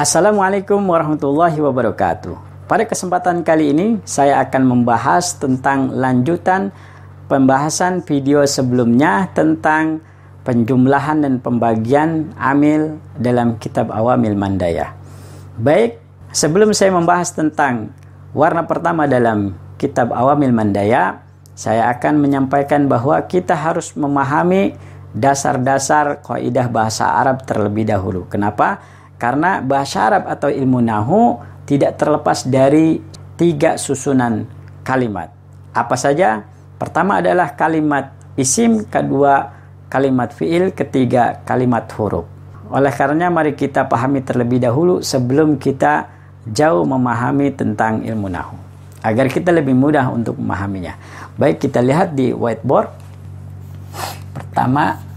Assalamualaikum warahmatullahi wabarakatuh. Pada kesempatan kali ini saya akan membahas tentang lanjutan pembahasan video sebelumnya tentang penjumlahan dan pembagian amil dalam kitab Awamil Mandaya. Baik, sebelum saya membahas tentang warna pertama dalam kitab Awamil Mandaya, saya akan menyampaikan bahwa kita harus memahami dasar-dasar kaidah bahasa Arab terlebih dahulu. Kenapa? Karena bahasa Arab atau ilmu nahu tidak terlepas dari 3 susunan kalimat. Apa saja? Pertama adalah kalimat isim, kedua kalimat fiil, ketiga kalimat huruf. Oleh karenanya mari kita pahami terlebih dahulu sebelum kita jauh memahami tentang ilmu nahu, agar kita lebih mudah untuk memahaminya. Baik, kita lihat di whiteboard. Pertama,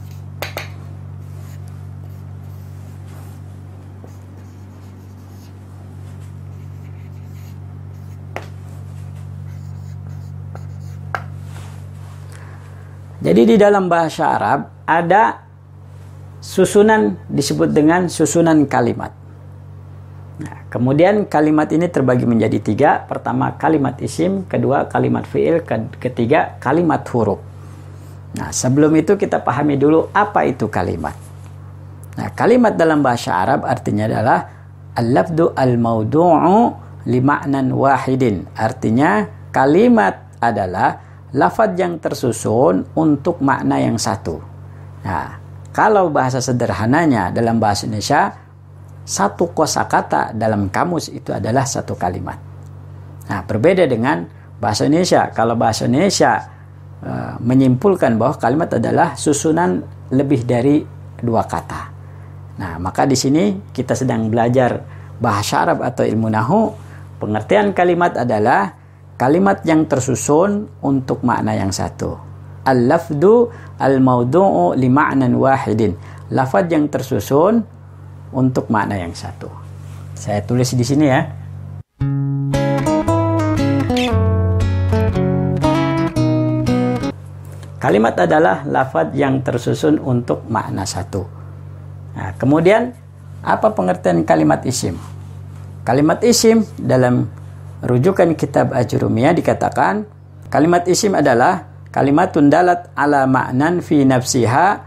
jadi di dalam bahasa Arab ada susunan disebut dengan susunan kalimat. Nah, kemudian kalimat ini terbagi menjadi 3. Pertama kalimat isim, kedua kalimat fiil, ketiga kalimat huruf. Nah, sebelum itu kita pahami dulu apa itu kalimat. Nah, kalimat dalam bahasa Arab artinya adalah al-lafdu al-maudu'u li ma'nan wahidin. Artinya kalimat adalah lafaz yang tersusun untuk makna yang satu. Nah, kalau bahasa sederhananya dalam bahasa Indonesia, satu kosakata dalam kamus itu adalah satu kalimat. Nah, berbeda dengan bahasa Indonesia. Kalau bahasa Indonesia menyimpulkan bahwa kalimat adalah susunan lebih dari 2 kata. Nah, maka di sini kita sedang belajar bahasa Arab atau ilmu nahu. Pengertian kalimat adalah kalimat yang tersusun untuk makna yang satu. Al-lafdu al-maudu'u li ma'nan wahidin. Lafaz yang tersusun untuk makna yang satu. Saya tulis di sini ya. Kalimat adalah lafaz yang tersusun untuk makna satu. Nah, kemudian apa pengertian kalimat isim? Kalimat isim dalam rujukan kitab Ajurumiyah dikatakan kalimat isim adalah kalimatun dalat ala ma'nan fi nafsiha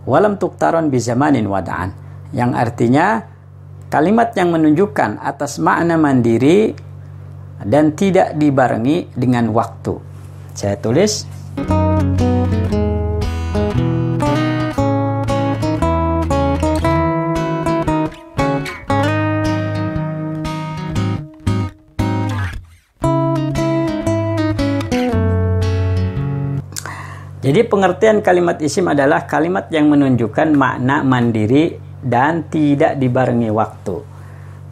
walam tuktaron bi zamanin wada'an, yang artinya kalimat yang menunjukkan atas makna mandiri dan tidak dibarengi dengan waktu. Saya tulis jadi pengertian kalimat isim adalah kalimat yang menunjukkan makna mandiri dan tidak dibarengi waktu.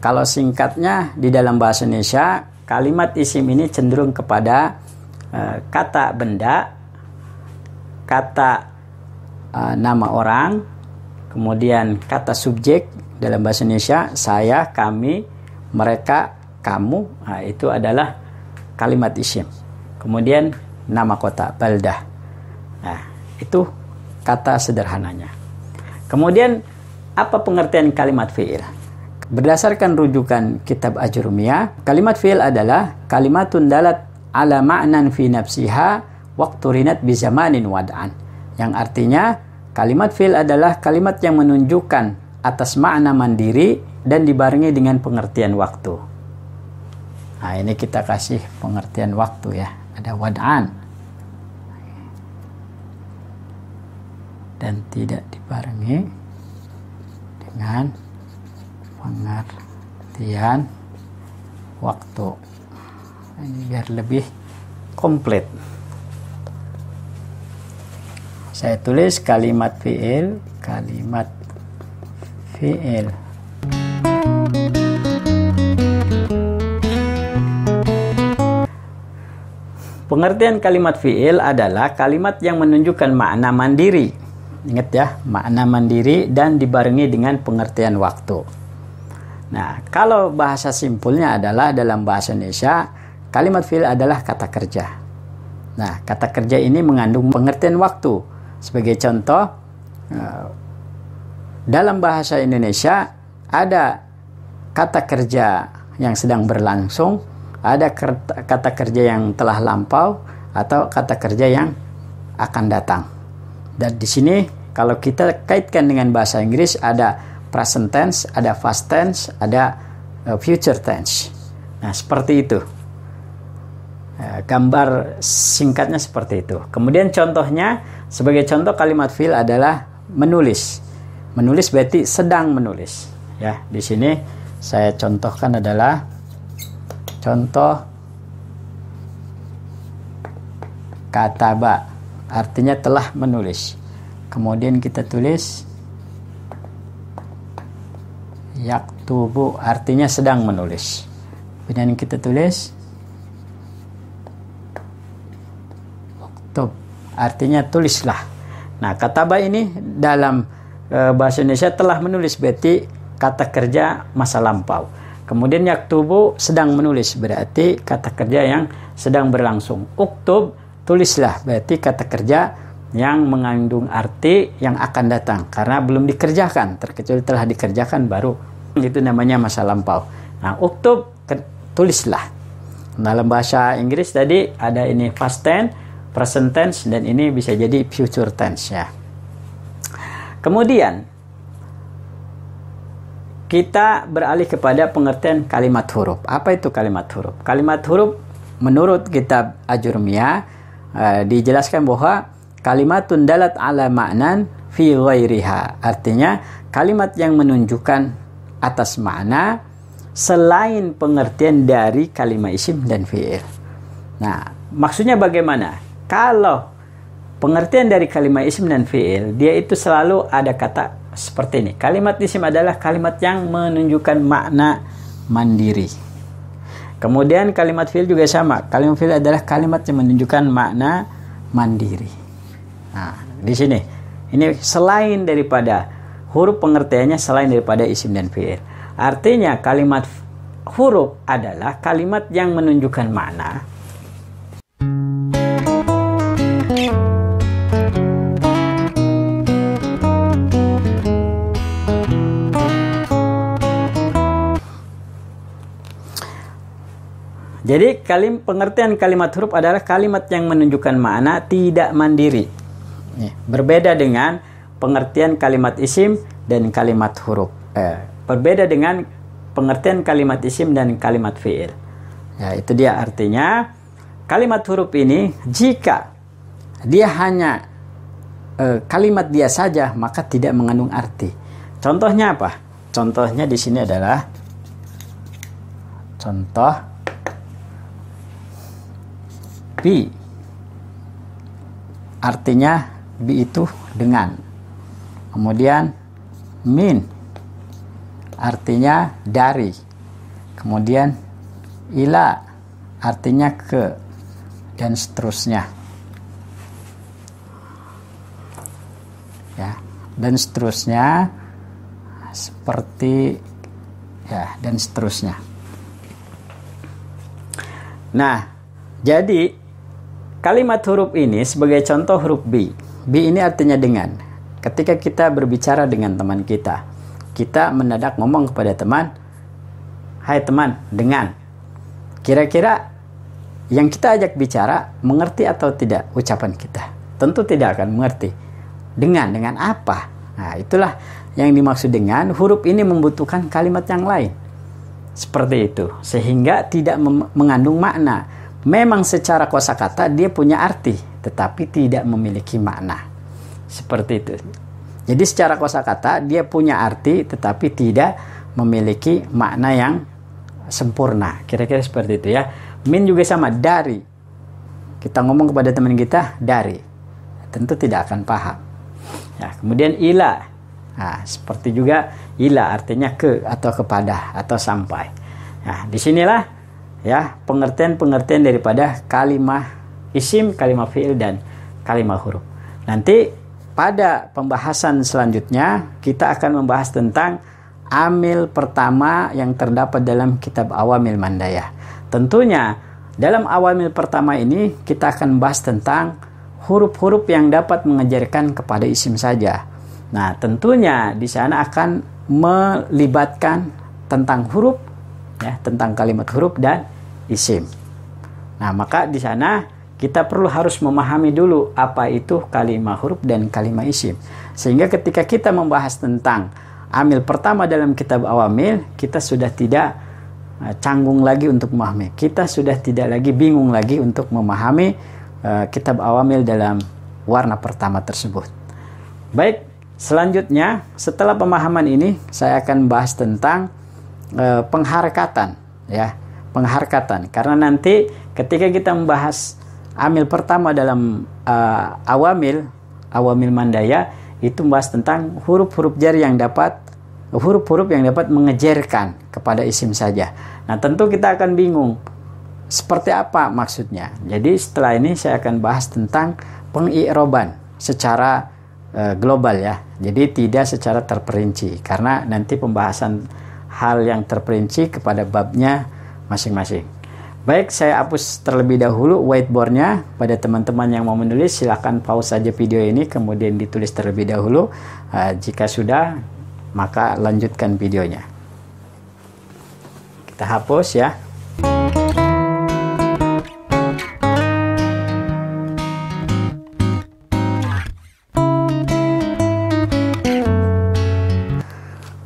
Kalau singkatnya di dalam bahasa Indonesia, kalimat isim ini cenderung kepada kata benda, kata nama orang, kemudian kata subjek dalam bahasa Indonesia, saya, kami, mereka, kamu. Nah, itu adalah kalimat isim. Kemudian nama kota, baldah. Nah, itu kata sederhananya. Kemudian, apa pengertian kalimat fi'il? Berdasarkan rujukan kitab Ajurumiyah, kalimat fi'il adalah kalimatun dalat ala ma'nan fi nafsiha waqturinat bi zamanin wada'an. Yang artinya, kalimat fi'il adalah kalimat yang menunjukkan atas makna mandiri dan dibarengi dengan pengertian waktu. Nah, ini kita kasih pengertian waktu ya. Ada wada'an. Dan tidak dibarengi dengan pengertian waktu. Ini biar lebih komplit. Saya tulis kalimat fi'il, kalimat fi'il. Pengertian kalimat fi'il adalah kalimat yang menunjukkan makna mandiri. Ingat ya, makna mandiri dan dibarengi dengan pengertian waktu. Nah, kalau bahasa simpulnya adalah dalam bahasa Indonesia, kalimat fi'il adalah kata kerja. Nah, kata kerja ini mengandung pengertian waktu. Sebagai contoh, dalam bahasa Indonesia ada kata kerja yang sedang berlangsung, ada kata kerja yang telah lampau, atau kata kerja yang akan datang. Dan di sini kalau kita kaitkan dengan bahasa Inggris, ada present tense, ada past tense, ada future tense. Nah, seperti itu. Gambar singkatnya seperti itu. Kemudian contohnya, sebagai contoh kalimat fi'il adalah menulis. Menulis berarti sedang menulis. Ya, di sini saya contohkan adalah contoh kataba, artinya telah menulis. Kemudian kita tulis yaktubu, artinya sedang menulis. Kemudian kita tulis uktub, artinya tulislah. Nah, kataba ini dalam bahasa Indonesia telah menulis berarti kata kerja masa lampau. Kemudian yaktubu sedang menulis berarti kata kerja yang sedang berlangsung. Uktub, tulislah berarti kata kerja yang mengandung arti yang akan datang karena belum dikerjakan, terkecuali telah dikerjakan baru itu namanya masa lampau. Nah, uktub, tulislah. Dalam bahasa Inggris tadi ada ini past tense, present tense, dan ini bisa jadi future tense ya. Kemudian kita beralih kepada pengertian kalimat huruf. Apa itu kalimat huruf? Kalimat huruf menurut kitab Ajurumiyah dijelaskan bahwa kalimatun dalat ala ma'nan fi ghairiha. Artinya kalimat yang menunjukkan atas makna selain pengertian dari kalimat isim dan fi'il. Nah, maksudnya bagaimana? Kalau pengertian dari kalimat isim dan fi'il, dia itu selalu ada kata seperti ini. Kalimat isim adalah kalimat yang menunjukkan makna mandiri. Kemudian kalimat fi'il juga sama. Kalimat fi'il adalah kalimat yang menunjukkan makna mandiri. Nah, di sini ini selain daripada huruf, pengertiannya selain daripada isim dan fi'il. Artinya kalimat huruf adalah kalimat yang menunjukkan makna. Jadi pengertian kalimat huruf adalah kalimat yang menunjukkan makna tidak mandiri. Berbeda dengan pengertian kalimat isim dan kalimat huruf. Berbeda dengan pengertian kalimat isim dan kalimat fi'il. Ya, itu dia artinya. Kalimat huruf ini jika dia hanya kalimat dia saja, maka tidak mengandung arti. Contohnya apa? Contohnya di sini adalah contoh bi. Artinya bi itu dengan. Kemudian min artinya dari. Kemudian ila artinya ke, dan seterusnya. Ya, dan seterusnya seperti ya, dan seterusnya. Nah, jadi kalimat huruf ini sebagai contoh huruf bi. Bi ini artinya dengan. Ketika kita berbicara dengan teman kita, kita mendadak ngomong kepada teman, "Hai teman," dengan. Kira-kira yang kita ajak bicara mengerti atau tidak ucapan kita? Tentu tidak akan mengerti. Dengan apa? Nah, itulah yang dimaksud dengan huruf ini membutuhkan kalimat yang lain. Seperti itu. Sehingga tidak mengandung makna. Memang secara kosakata dia punya arti, tetapi tidak memiliki makna. Seperti itu. Jadi secara kosakata dia punya arti, tetapi tidak memiliki makna yang sempurna. Kira-kira seperti itu ya. Min juga sama, dari. Kita ngomong kepada teman kita, dari. Tentu tidak akan paham. Ya, kemudian ila. Nah, seperti juga ila artinya ke atau kepada atau sampai. Nah, disinilah ya pengertian-pengertian daripada kalimat isim, kalimat fi'il, dan kalimat huruf. Nanti pada pembahasan selanjutnya kita akan membahas tentang amil pertama yang terdapat dalam kitab Awamil Mandayah. Tentunya dalam awamil pertama ini kita akan membahas tentang huruf-huruf yang dapat mengajarkan kepada isim saja. Nah, tentunya di sana akan melibatkan tentang huruf, ya, tentang kalimat huruf dan isim. Nah, maka di sana kita harus memahami dulu apa itu kalimat huruf dan kalimat isim. Sehingga ketika kita membahas tentang amil pertama dalam kitab awamil, kita sudah tidak canggung lagi untuk memahami. Kita sudah tidak lagi bingung lagi untuk memahami kitab awamil dalam warna pertama tersebut. Baik, selanjutnya setelah pemahaman ini saya akan bahas tentang pengharkatan, ya, pengharkatan. Karena nanti ketika kita membahas amil pertama dalam awamil mandaya, itu membahas tentang huruf-huruf jar yang dapat mengejarkan kepada isim saja. Nah, tentu kita akan bingung seperti apa maksudnya. Jadi setelah ini saya akan bahas tentang pengi'roban secara global, ya. Jadi tidak secara terperinci, karena nanti pembahasan hal yang terperinci kepada babnya masing-masing. Baik, saya hapus terlebih dahulu whiteboardnya. Pada teman-teman yang mau menulis, silahkan pause saja video ini, kemudian ditulis terlebih dahulu. Jika sudah, maka lanjutkan videonya. Kita hapus, ya.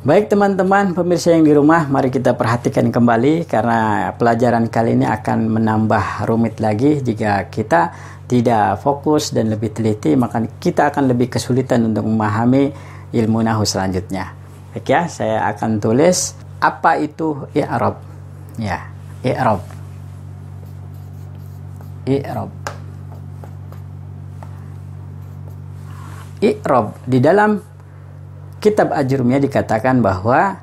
Baik teman-teman pemirsa yang di rumah, mari kita perhatikan kembali, karena pelajaran kali ini akan menambah rumit lagi. Jika kita tidak fokus dan lebih teliti, maka kita akan lebih kesulitan untuk memahami ilmu nahwu selanjutnya. Baik, ya, saya akan tulis apa itu i'rab. Ya, i'rab. I'rab. I'rab di dalam kitab Ajrumiyah dikatakan bahwa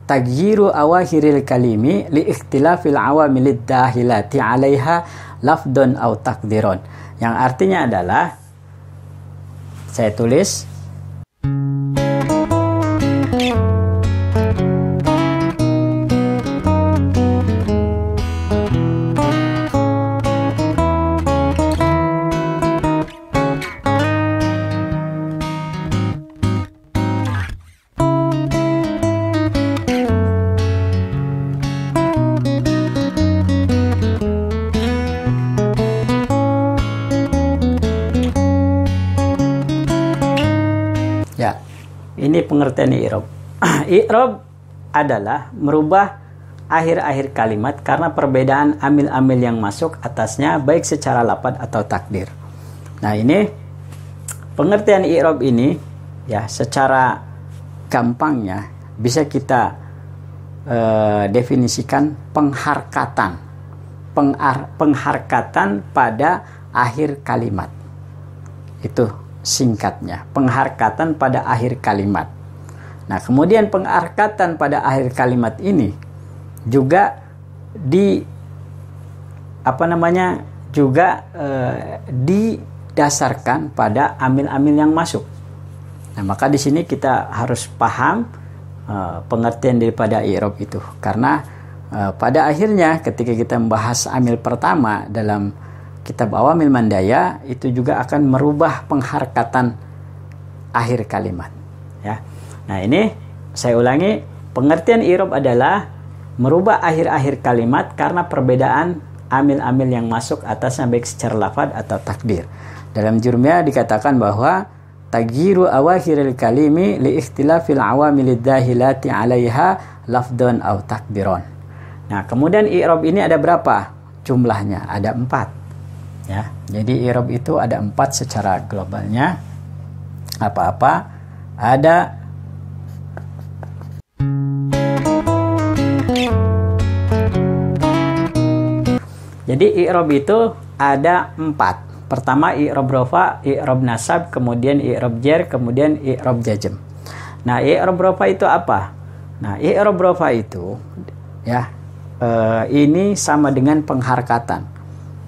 taghyiru awakhiril kalimi li ikhtilafil awamilid dahilati 'alaiha lafdun aw taqdiron. Yang artinya adalah, saya tulis ya, ini pengertian i'rab. I'rab adalah merubah akhir-akhir kalimat karena perbedaan amil-amil yang masuk atasnya, baik secara lafaz atau takdir. Nah, ini pengertian i'rab ini, ya, secara gampangnya bisa kita definisikan pengharkatan. Pengharkatan pada akhir kalimat. Itu singkatnya, pengharkatan pada akhir kalimat. Nah, kemudian pengharkatan pada akhir kalimat ini juga didasarkan pada amil-amil yang masuk. Nah, maka di sini kita harus paham pengertian daripada i'rab itu, karena pada akhirnya ketika kita membahas amil pertama dalam kitab awamil mandaya, itu juga akan merubah pengharkatan akhir kalimat, ya. Nah, ini saya ulangi, pengertian i'rab adalah merubah akhir-akhir kalimat karena perbedaan amil-amil yang masuk atasnya, baik secara lafaz atau takdir. Dalam Jurmiyah dikatakan bahwa taghyiru awakhiril kalimi li ikhtilafil awamilid dahilati 'alaiha lafdun aw takdiron. Nah, kemudian i'rab ini ada berapa jumlahnya? Ada 4. Ya, jadi i'rab itu ada 4 secara globalnya. Apa-apa? Ada jadi i'rab itu ada 4. Pertama i'rab rofa, i'rab nasab, kemudian i'rab jar, kemudian i'rab jazm. Nah, i'rab rofa itu apa? Nah, i'rab rofa itu, ya, ini sama dengan pengharkatan.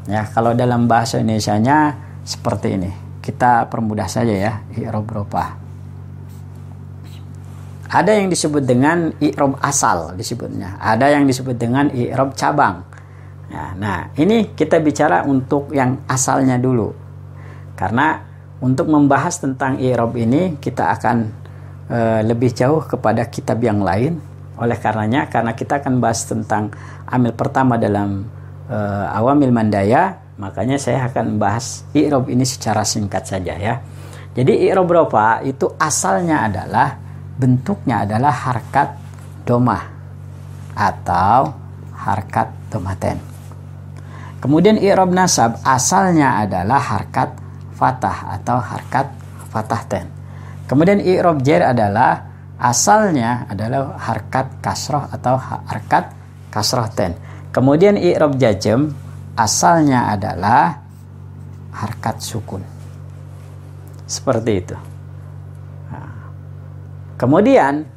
Ya, kalau dalam bahasa Indonesianya seperti ini. Kita permudah saja, ya, i'rab rofa. Ada yang disebut dengan i'rab asal disebutnya. Ada yang disebut dengan i'rab cabang. Nah, ini kita bicara untuk yang asalnya dulu. Karena untuk membahas tentang i'rab ini kita akan lebih jauh kepada kitab yang lain. Oleh karenanya, karena kita akan bahas tentang amil pertama dalam awamil mandaya, makanya saya akan membahas i'rab ini secara singkat saja ya. Jadi i'rab rofa itu asalnya adalah, bentuknya adalah harkat domah atau harkat domaten. Kemudian i'rab nasab asalnya adalah harkat fathah atau harkat fathah ten. Kemudian i'rab jar adalah asalnya adalah harkat kasroh atau harkat kasroh ten. Kemudian i'rab jazm asalnya adalah harkat sukun. Seperti itu. Nah, kemudian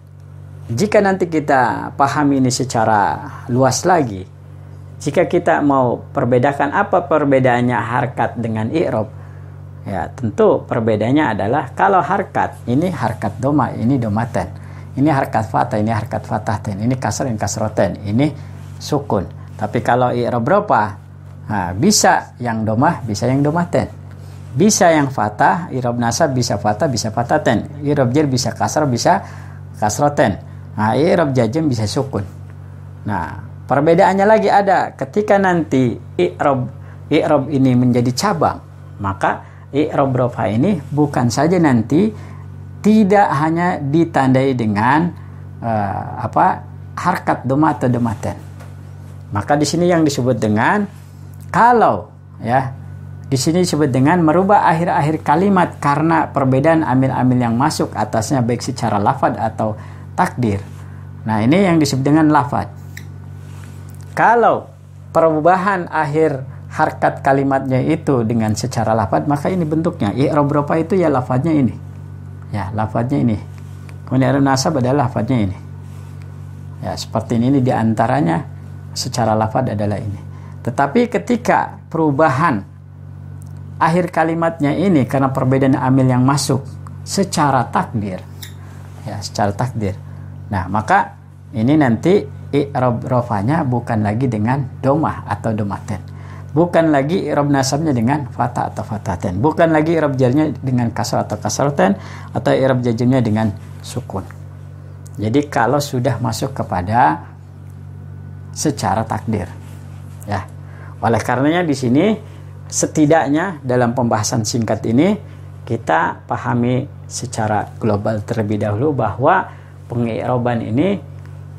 jika nanti kita pahami ini secara luas lagi, jika kita mau perbedakan apa perbedaannya harkat dengan i'rab, ya tentu perbedaannya adalah kalau harkat ini harkat doma, ini domaten, ini harkat fathah, ini harkat fathaten, ini kasr, ini kasroten, ini sukun. Tapi kalau i'rab rofa, nah, bisa yang domah, bisa yang domaten, bisa yang fathah, i'rab nasab bisa fathah, bisa fathaten, i'rab jar bisa kasr, bisa kasroten, nah i'rab jazm bisa sukun. Nah, perbedaannya lagi ada ketika nanti i'rab ini menjadi cabang, maka i'rab rofa ini bukan saja nanti tidak hanya ditandai dengan harkat doma atau domaten. Maka di sini yang disebut dengan, kalau ya di sini disebut dengan merubah akhir-akhir kalimat karena perbedaan amil-amil yang masuk atasnya baik secara lafad atau takdir. Nah, ini yang disebut dengan lafad. Kalau perubahan akhir harkat kalimatnya itu dengan secara lafad, maka ini bentuknya i'rab rofa itu ya lafadnya ini. Ya, lafadnya ini. Kemudian nasab adalah lafadnya ini. Ya, seperti ini diantaranya secara lafad adalah ini. Tetapi ketika perubahan akhir kalimatnya ini karena perbedaan amil yang masuk secara takdir, ya secara takdir. Nah, maka ini nanti i'rab rofanya bukan lagi dengan domah atau domaten, bukan lagi i'rab nasabnya dengan fathah atau fathaten, bukan lagi i'rab jarnya dengan kasrah atau kasroten, atau i'rab jazmnya dengan sukun. Jadi kalau sudah masuk kepada secara takdir, ya. Oleh karenanya di sini setidaknya dalam pembahasan singkat ini kita pahami secara global terlebih dahulu bahwa pengi'raban ini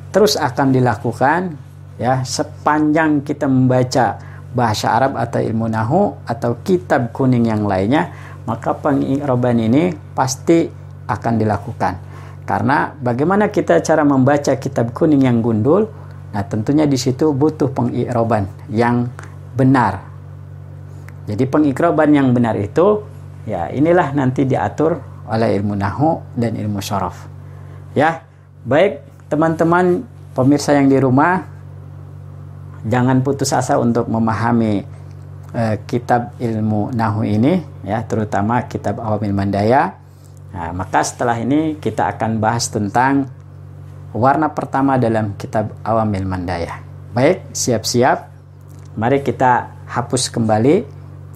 terus akan dilakukan ya sepanjang kita membaca bahasa Arab atau ilmu nahwu atau kitab kuning yang lainnya, maka pengi'raban ini pasti akan dilakukan. Karena bagaimana kita cara membaca kitab kuning yang gundul, nah tentunya di situ butuh pengi'raban yang benar. Jadi pengi'raban yang benar itu ya inilah nanti diatur oleh ilmu nahwu dan ilmu syaraf. Ya, baik teman-teman pemirsa yang di rumah, jangan putus asa untuk memahami kitab ilmu nahwu ini ya, terutama kitab Awamil Mandaya. Nah, maka setelah ini kita akan bahas tentang warna pertama dalam kitab Awamil Mandaya. Baik, siap-siap. Mari kita hapus kembali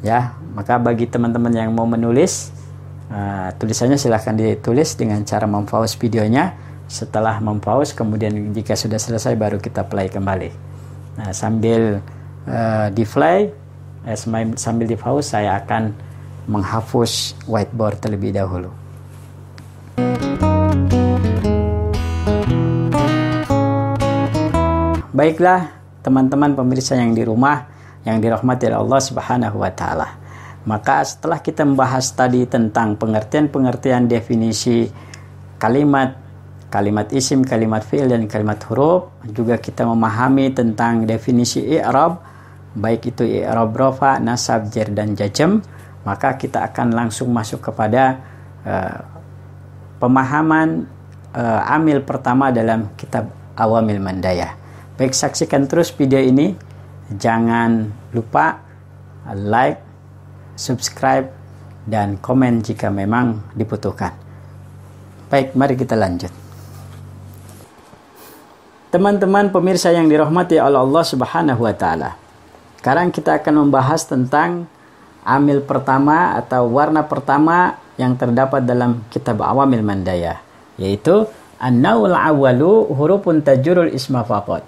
ya. Maka bagi teman-teman yang mau menulis tulisannya silahkan ditulis dengan cara mempause videonya. Setelah mempause, kemudian jika sudah selesai baru kita play kembali. Nah, sambil di play sambil di pause, saya akan menghapus whiteboard terlebih dahulu. Baiklah teman-teman pemirsa yang di rumah yang dirahmati oleh Allah Subhanahu wa taala. Maka setelah kita membahas tadi tentang pengertian-pengertian definisi kalimat isim, kalimat fi'il dan kalimat huruf, juga kita memahami tentang definisi i'rab, baik itu i'rab rofa, nasab, jar dan jazm, maka kita akan langsung masuk kepada pemahaman amil pertama dalam kitab Awamil Mandaya. Baik, saksikan terus video ini. Jangan lupa like, subscribe, dan komen jika memang dibutuhkan. Baik, mari kita lanjut. Teman-teman pemirsa yang dirahmati oleh Allah Subhanahu wa taala. Sekarang kita akan membahas tentang amil pertama atau warna pertama yang terdapat dalam kitab Awamil Mandaya, yaitu An-naw'ul awwalu hurufun tajurul isma faqat.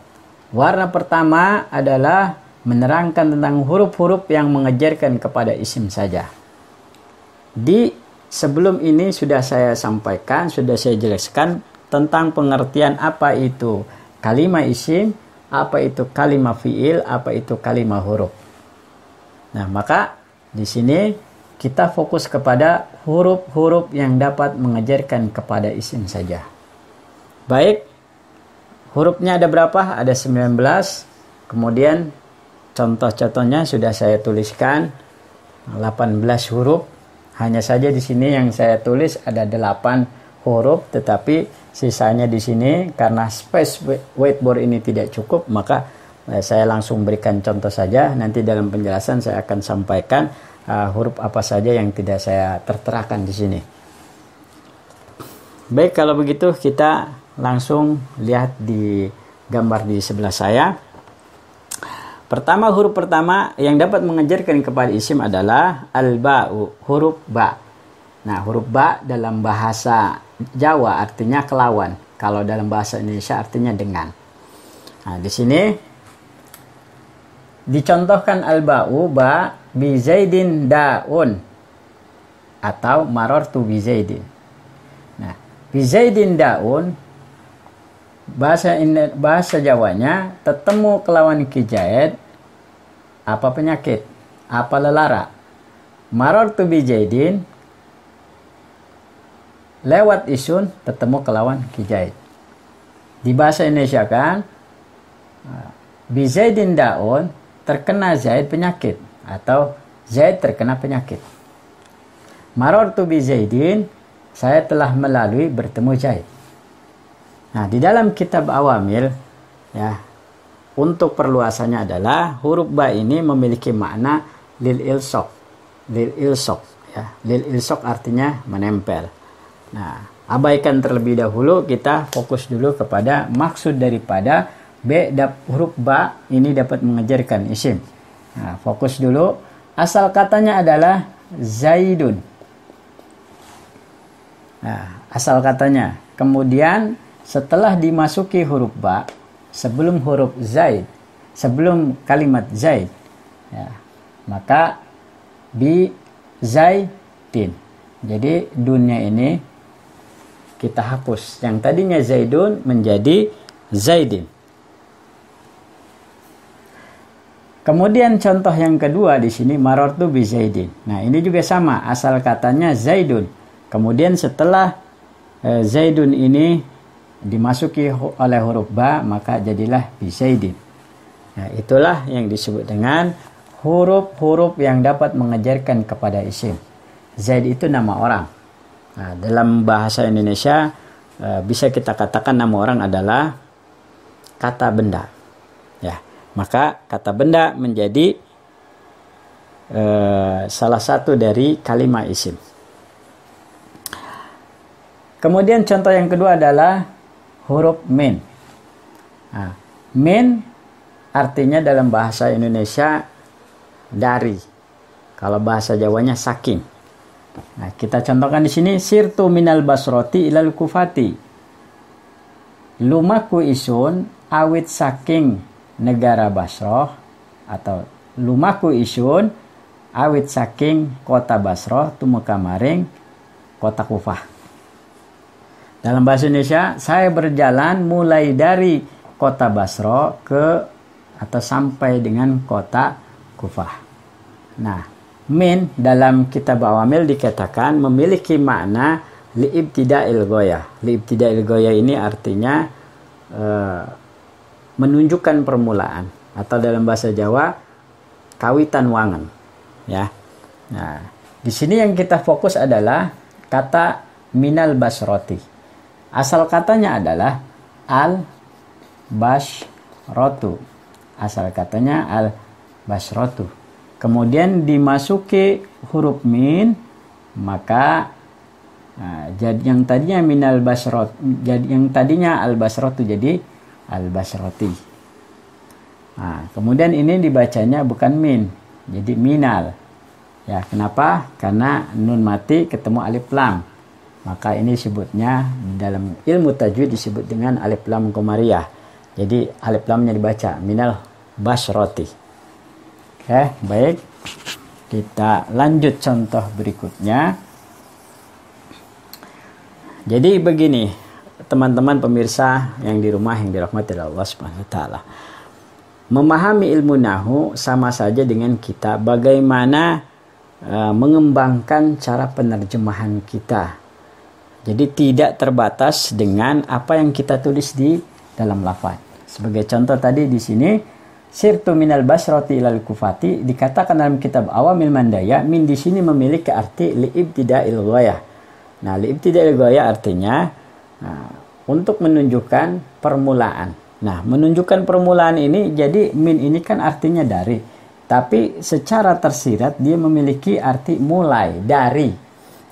Warna pertama adalah menerangkan tentang huruf-huruf yang mengejarkan kepada isim saja. Di sebelum ini sudah saya sampaikan, sudah saya jelaskan tentang pengertian apa itu kalimat isim, apa itu kalimat fiil, apa itu kalimat huruf. Nah, maka di sini kita fokus kepada huruf-huruf yang dapat mengejarkan kepada isim saja. Baik, hurufnya ada berapa? Ada 19. Kemudian contoh-contohnya sudah saya tuliskan 18 huruf. Hanya saja di sini yang saya tulis ada 8 huruf, tetapi sisanya di sini karena space whiteboard ini tidak cukup, maka saya langsung berikan contoh saja. Nanti dalam penjelasan saya akan sampaikan huruf apa saja yang tidak saya terterakan di sini. Baik, kalau begitu kita langsung lihat di gambar di sebelah saya. Pertama, huruf pertama yang dapat mengejarkan kepada isim adalah al-ba'u, huruf ba. Nah, huruf ba dalam bahasa Jawa artinya kelawan. Kalau dalam bahasa Indonesia artinya dengan. Nah, di sini dicontohkan al-ba'u, ba bi zaidin daun atau marartu bi zaidin. Nah, bi zaidin daun bahasa Jawanya tetemu kelawan kijaid apa penyakit, apa lelara. Marartu bi zaidin lewat isun tetemu kelawan kijaid. Di bahasa Indonesia kan bi zaidin daun terkena zaid penyakit atau zaid terkena penyakit. Marartu bi zaidin saya telah melalui bertemu zaid. Nah, di dalam kitab Awamil ya, untuk perluasannya adalah huruf ba ini memiliki makna lil ilsaq. Lil ilsaq ya. Lil ilsaq artinya menempel. Nah, abaikan terlebih dahulu, kita fokus dulu kepada maksud daripada huruf ba ini dapat mengejarkan isim. Nah, fokus dulu. Asal katanya adalah zaidun. Nah, asal katanya. Kemudian setelah dimasuki huruf ba, sebelum huruf zaid, sebelum kalimat zaid, ya, maka bi zaidin. Jadi dunnya ini kita hapus. Yang tadinya zaidun menjadi zaidin. Kemudian contoh yang kedua di sini marartu bi zaidin. Nah, ini juga sama, asal katanya zaidun. Kemudian setelah zaidun ini dimasuki oleh huruf ba, maka jadilah bi zaidin. Nah, itulah yang disebut dengan huruf-huruf yang dapat mengejarkan kepada isim. Zaid itu nama orang. Nah, dalam bahasa Indonesia bisa kita katakan nama orang adalah kata benda. Ya, maka kata benda menjadi salah satu dari kalimat isim. Kemudian contoh yang kedua adalah huruf min. Nah, min artinya dalam bahasa Indonesia dari. Kalau bahasa Jawanya saking. Nah, kita contohkan di sini sirtu minal basroti ilal kufati. Lumaku isun awit saking negara Basroh, atau lumaku isun awit saking kota Basroh tumeka maring kota Kufah. Dalam bahasa Indonesia, saya berjalan mulai dari kota Basro atau sampai dengan kota Kufah. Nah, min dalam kitab Awamil dikatakan memiliki makna li'ibtida'il ghoyah. Li'ibtida'il ghoyah ini artinya menunjukkan permulaan, atau dalam bahasa Jawa kawitan wangen. Ya. Nah, di sini yang kita fokus adalah kata minal basroti. Asal katanya adalah al-basrotu. Asal katanya al-basrotu. Kemudian dimasuki huruf min, maka jadi yang tadinya minal basrot, jadi yang tadinya al-basrotu jadi al-basroti. Nah, kemudian ini dibacanya bukan min, jadi minal. Ya, kenapa? Karena nun mati ketemu alif lam. Maka ini disebutnya dalam ilmu tajwid disebut dengan alif lam qamariyah. Jadi alif lamnya dibaca minal basyrati. Oke, baik. Kita lanjut contoh berikutnya. Jadi begini, teman-teman pemirsa yang di rumah yang dirahmati Allah Subhanahu wa taala. Memahami ilmu nahwu sama saja dengan kita bagaimana mengembangkan cara penerjemahan kita. Jadi tidak terbatas dengan apa yang kita tulis di dalam lafaz. Sebagai contoh tadi di sini, sirtu minal basrati ilal kufati, dikatakan dalam kitab Awamil Mandaya, min di sini memiliki arti li'ibtida'il ghayah. Nah, li'ibtida'il ghayah artinya untuk menunjukkan permulaan. Nah, menunjukkan permulaan ini, jadi min ini kan artinya dari. Tapi secara tersirat dia memiliki arti mulai, dari.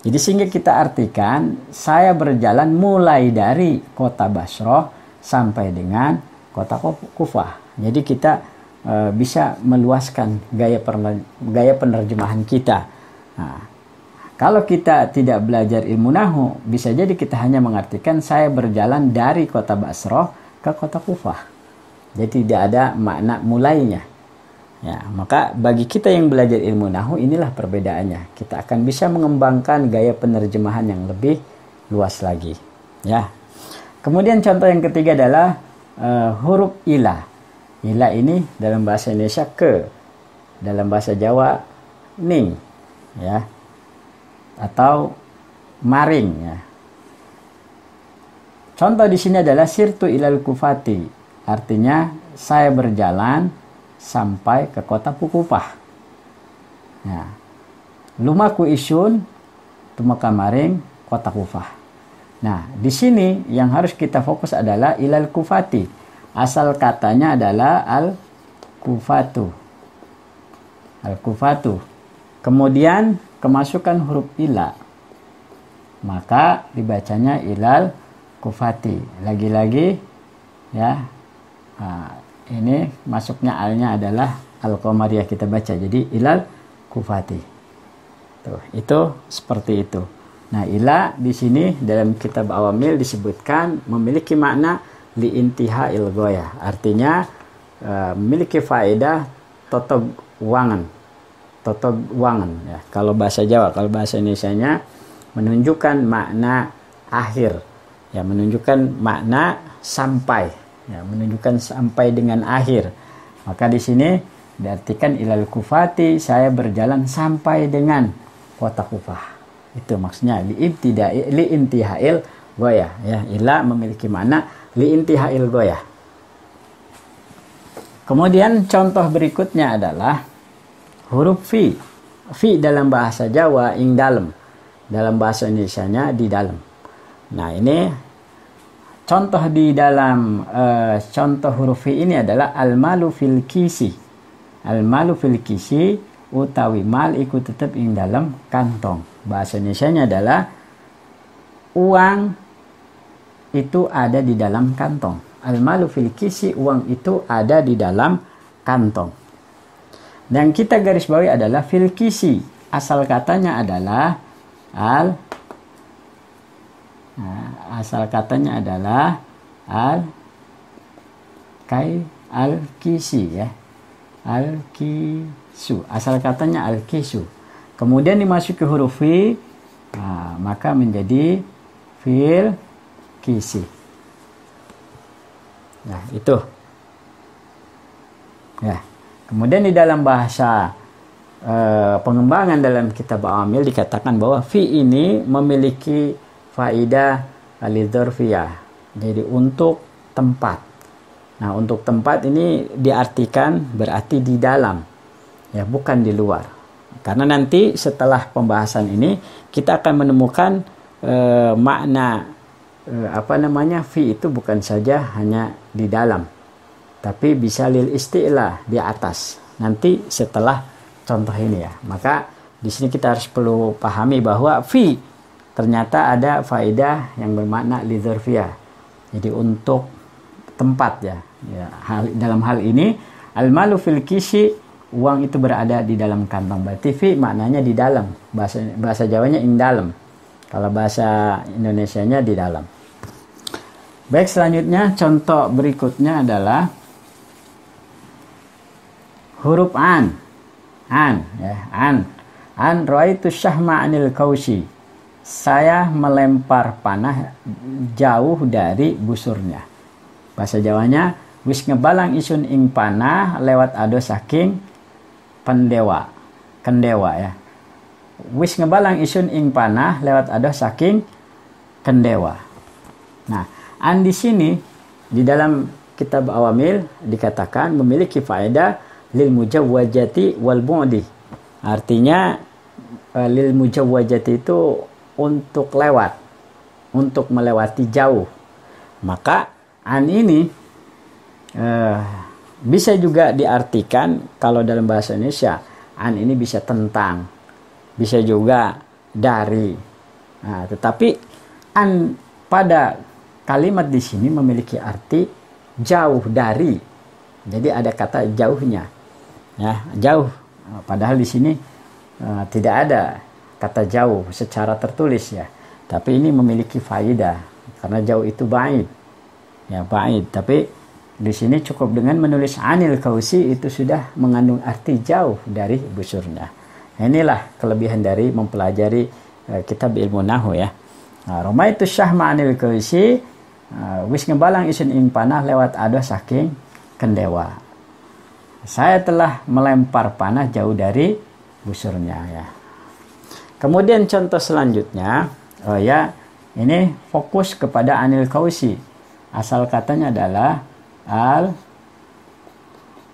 Jadi sehingga kita artikan, saya berjalan mulai dari kota Basrah sampai dengan kota Kufah. Jadi kita bisa meluaskan gaya penerjemahan kita. Nah, kalau kita tidak belajar ilmu nahwu, bisa jadi kita hanya mengartikan saya berjalan dari kota Basrah ke kota Kufah. Jadi tidak ada makna mulainya. Ya, maka bagi kita yang belajar ilmu nahwu, inilah perbedaannya. Kita akan bisa mengembangkan gaya penerjemahan yang lebih luas lagi. Ya. Kemudian contoh yang ketiga adalah huruf ilah. Ilah ini dalam bahasa Indonesia ke, dalam bahasa Jawa ning, ya, atau maring. Ya. Contoh di sini adalah sirtu ilal kufati, artinya saya berjalan sampai ke kota Kufah. Ya. Lumaku isun tumaka maring kota Kufah. Nah, di sini yang harus kita fokus adalah ilal kufati. Asal katanya adalah al-kufatu. Al-kufatu. Kemudian kemasukan huruf ila. Maka dibacanya ilal kufati. Lagi-lagi ya. Ini masuknya alnya adalah al-qamariyah kita baca. Jadi ilal kufati. Tuh, itu seperti itu. Nah, ila di sini dalam kitab Awamil disebutkan memiliki makna li'intiha'il ghayah. Artinya memiliki faedah totog wangan. Totog wangan ya. Kalau bahasa Jawa, kalau bahasa Indonesianya menunjukkan makna akhir. Ya, menunjukkan makna sampai. Ya, menunjukkan sampai dengan akhir. Maka di sini diartikan ilal kufati, saya berjalan sampai dengan kota Kufah. Itu maksudnya li'intihail ghayah. Ya, ila memiliki makna li'intihail ghayah. Kemudian contoh berikutnya adalah huruf fi. Fi dalam bahasa Jawa ing dalem. Dalam bahasa Indonesianya di dalam. Nah, ini contoh di dalam contoh huruf fi ini adalah al-malu fil kisi. Al-malu fil kisi utawi mal iku tetep ing dalam kantong. Bahasa Indonesianya adalah uang itu ada di dalam kantong. Al-malu fil kisi, uang itu ada di dalam kantong. Dan kita garis bawahi adalah fil kisi. Asal katanya adalah al-kisi ya. Al-kisu. Asal katanya al-kisu. Kemudian dimasuki huruf fi, maka menjadi fil kisi. Nah, itu. Ya. Kemudian di dalam bahasa pengembangan dalam kitab Awamil dikatakan bahwa fi ini memiliki faidah al-dzarfiyah. Jadi untuk tempat. Nah, untuk tempat ini diartikan berarti di dalam. Ya, bukan di luar. Karena nanti setelah pembahasan ini kita akan menemukan makna fi itu bukan saja hanya di dalam, tapi bisa lil isti'la, di atas. Nanti setelah contoh ini ya. Maka di sini kita harus perlu pahami bahwa fi ternyata ada faedah yang bermakna lidzarfiyah. Jadi untuk tempat ya. Dalam hal ini al-malu fil kisi, uang itu berada di dalam kantong. Berarti fi maknanya di dalam. Bahasa Jawanya ing dalam. Kalau bahasa Indonesianya di dalam. Baik, selanjutnya contoh berikutnya adalah huruf an. An, ya, an. An ra'aitu syahma anil kausi. Saya melempar panah jauh dari busurnya. Bahasa Jawanya, wis ngebalang isun ing panah lewat ado saking pendewa. Kendewa ya. Wis ngebalang isun ing panah lewat ado saking kendewa. Nah, an di sini di dalam kitab Awamil dikatakan memiliki faedah lil mujawwajati wal bu'di. Artinya lil mujawwajati itu untuk lewat, untuk melewati jauh. Maka an ini bisa juga diartikan kalau dalam bahasa Indonesia, an ini bisa tentang, bisa juga dari. Nah, tetapi an pada kalimat di sini memiliki arti jauh dari. Jadi ada kata jauhnya. Ya, jauh. Padahal di sini tidak ada kata jauh secara tertulis ya. Tapi ini memiliki faedah karena jauh itu baid. Ya, baid. Tapi di sini cukup dengan menulis anil kausi itu sudah mengandung arti jauh dari busurnya. Nah, inilah kelebihan dari mempelajari kitab ilmu nahwu ya. Ramaitu syahma anil kausi, wis ngebalang isun ing panah lewat ado saking kendewa. Saya telah melempar panah jauh dari busurnya ya. Kemudian contoh selanjutnya, ini fokus kepada anil kausi. Asal katanya adalah al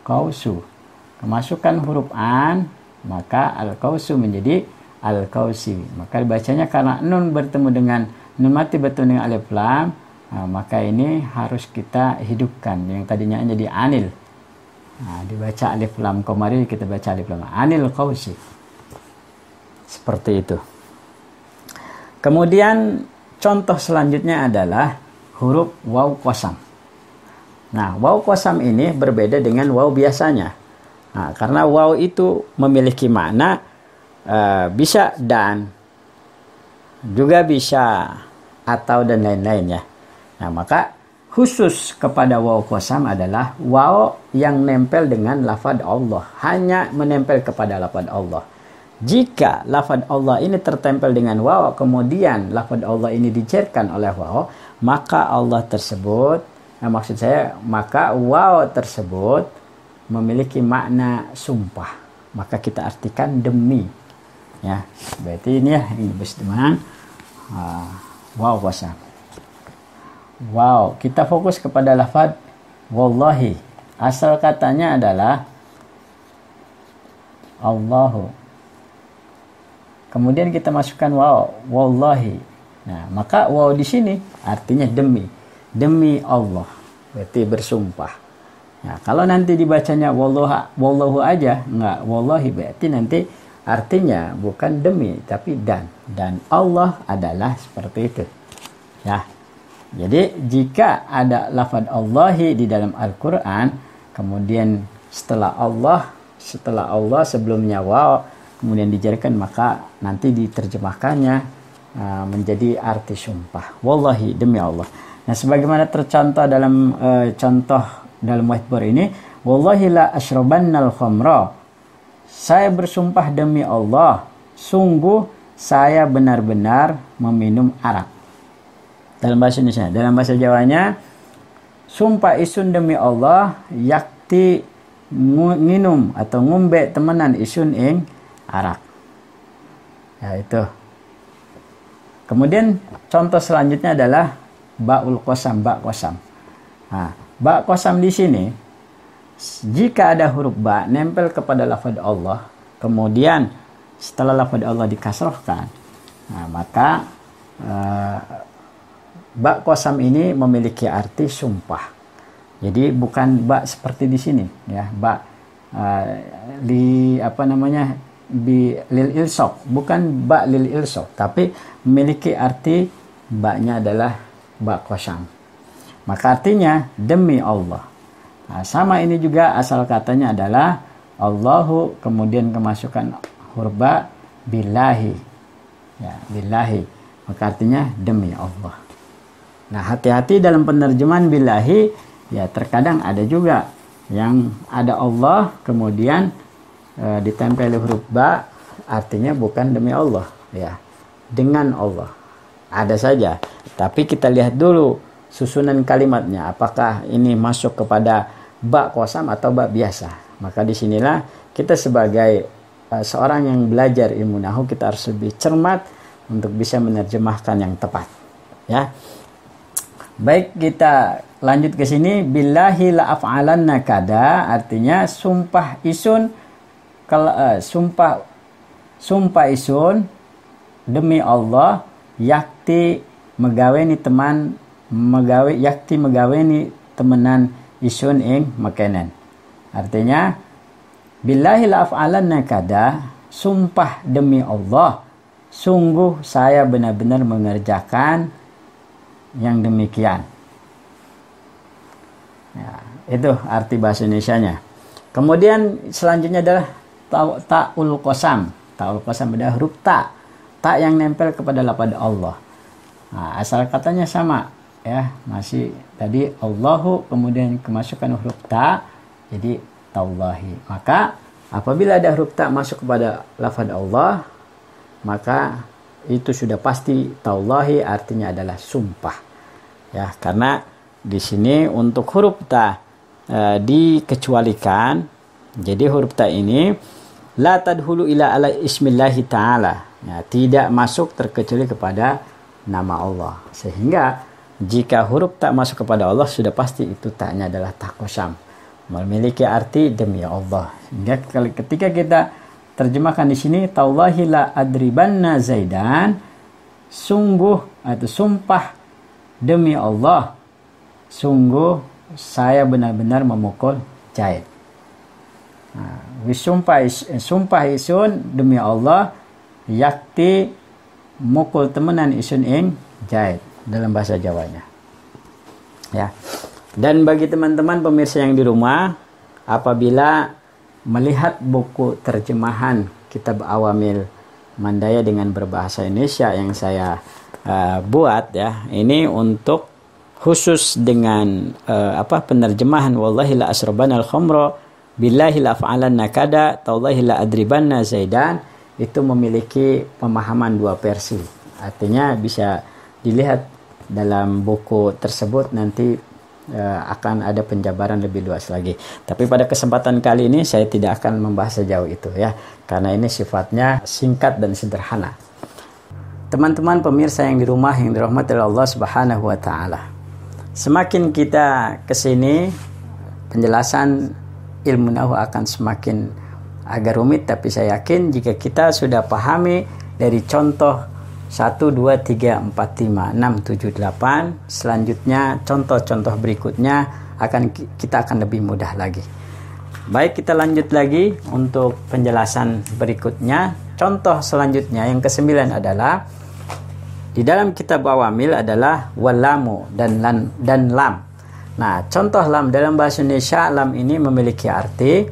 kausu. Kemasukan huruf an, maka al kausu menjadi al kausi. Maka dibacanya karena nun bertemu dengan nun mati bertemu dengan alif lam, maka ini harus kita hidupkan. Yang tadinya jadi anil. Nah, dibaca alif lam komari, kita baca alif lam anil kausi. Seperti itu. Kemudian contoh selanjutnya adalah huruf waw qasam. Nah, waw qasam ini berbeda dengan waw biasanya. Nah, karena waw itu memiliki makna bisa dan juga bisa atau dan lain-lain ya. Nah, maka khusus kepada waw qasam adalah waw yang nempel dengan lafaz Allah, hanya menempel kepada lafaz Allah. Jika lafaz Allah ini tertempel dengan waw, kemudian lafaz Allah ini dicairkan oleh waw, maka Allah tersebut, maka waw tersebut memiliki makna sumpah. Maka kita artikan demi. Ya, berarti ini ya ini dengan waw qasam. Wow, kita fokus kepada lafaz wallahi. Asal katanya adalah Allahu. Kemudian kita masukkan waw, wallahi. Nah, maka waw di sini artinya demi. Demi Allah. Berarti bersumpah. Nah, kalau nanti dibacanya wallahu aja, enggak wallahi, berarti nanti artinya bukan demi tapi dan. Dan Allah adalah seperti itu. Ya. Jadi jika ada lafaz Allahi di dalam Al-Quran, kemudian setelah Allah sebelumnya waw, kemudian dijadikan, maka nanti diterjemahkannya menjadi arti sumpah. Wallahi, demi Allah. Nah, sebagaimana tercontoh dalam contoh dalam whiteboard ini, wallahi la ashrabannal khamra. Saya bersumpah demi Allah, sungguh saya benar-benar meminum arak. Dalam bahasa Indonesia, dalam bahasa Jawanya, sumpah isun demi Allah yakti nginum atau ngumbe temenan isun ing arak. Ya, itu. Kemudian contoh selanjutnya adalah ba'ul qasam, ba' qasam. Nah, ba' qasam di sini jika ada huruf ba nempel kepada lafaz Allah, kemudian setelah lafaz Allah dikasrahkan, nah, maka ba' qasam ini memiliki arti sumpah. Jadi bukan ba' seperti di sini ya, ba' lil ilsaq, bukan ba' lil ilsaq, tapi memiliki arti ba-nya adalah ba' qasam. Maka artinya demi Allah. Nah, sama ini juga asal katanya adalah Allahu, kemudian kemasukan huruf ba billahi. Ya, billahi. maka artinya demi Allah. Nah, hati-hati dalam penerjemahan billahi, ya terkadang ada juga yang ada Allah kemudian ditempel huruf ba, artinya bukan demi Allah, ya, dengan Allah. Ada saja, tapi kita lihat dulu susunan kalimatnya, apakah ini masuk kepada ba qasam atau ba biasa. Maka disinilah kita sebagai seorang yang belajar ilmu nahwu, kita harus lebih cermat untuk bisa menerjemahkan yang tepat, ya. Baik, kita lanjut ke sini. Billahi la af'alanna kada, artinya sumpah isun, sumpah isun demi Allah, yakti megaweni temenan isun ing makanan. Artinya billahi la af'alanna kada, sumpah demi Allah, sungguh saya benar-benar mengerjakan yang demikian. Ya, itu arti bahasa Indonesianya. Kemudian selanjutnya adalah ta'ul qasam. Ta'ul qasam adalah huruf ta. Ta yang nempel kepada lafaz Allah. Nah, asal katanya sama, ya, masih tadi Allahu, kemudian kemasukan huruf ta jadi tallahi. Maka apabila ada huruf ta masuk kepada lafaz Allah, maka itu sudah pasti tallahi, artinya adalah sumpah. Ya, karena di sini untuk huruf ta dikecualikan. Jadi huruf ta ini la tadhulu ila ala ismillahi ta'ala, ya, tidak masuk terkecuali kepada nama Allah. Sehingga jika huruf ta masuk kepada Allah, sudah pasti itu ta-nya adalah ta qasam, memiliki arti demi Allah. Sehingga ketika kita terjemahkan di sini tallahi la adribanna zaidan, sungguh atau sumpah demi Allah, sungguh saya benar-benar memukul Zaid. Sumpah isun demi Allah, yakti mukul temenan isun ing Zaid dalam bahasa Jawanya. Ya. Dan bagi teman-teman pemirsa yang di rumah, apabila melihat buku terjemahan kitab Awamil Mandaya dengan berbahasa Indonesia yang saya buat, ya, ini untuk khusus dengan penerjemahan wallahi la asrabanal khamra, billahi la af'alanna kada, tallahi la adribanna zaidan, itu memiliki pemahaman dua versi. Artinya bisa dilihat dalam buku tersebut, nanti akan ada penjabaran lebih luas lagi. Tapi pada kesempatan kali ini saya tidak akan membahas sejauh itu, ya, karena ini sifatnya singkat dan sederhana. Teman-teman pemirsa yang di rumah yang dirahmati Allah Subhanahu wa taala. Semakin kita kesini, penjelasan ilmu nahwu akan semakin agak rumit, tapi saya yakin jika kita sudah pahami dari contoh 1, 2, 3, 4, 5, 6, 7, 8, selanjutnya contoh-contoh berikutnya kita akan lebih mudah lagi. Baik, kita lanjut lagi untuk penjelasan berikutnya. Contoh selanjutnya yang ke-9 adalah di dalam kitab Awamil adalah walamu dan lam. Nah, contoh lam dalam bahasa Indonesia, lam ini memiliki arti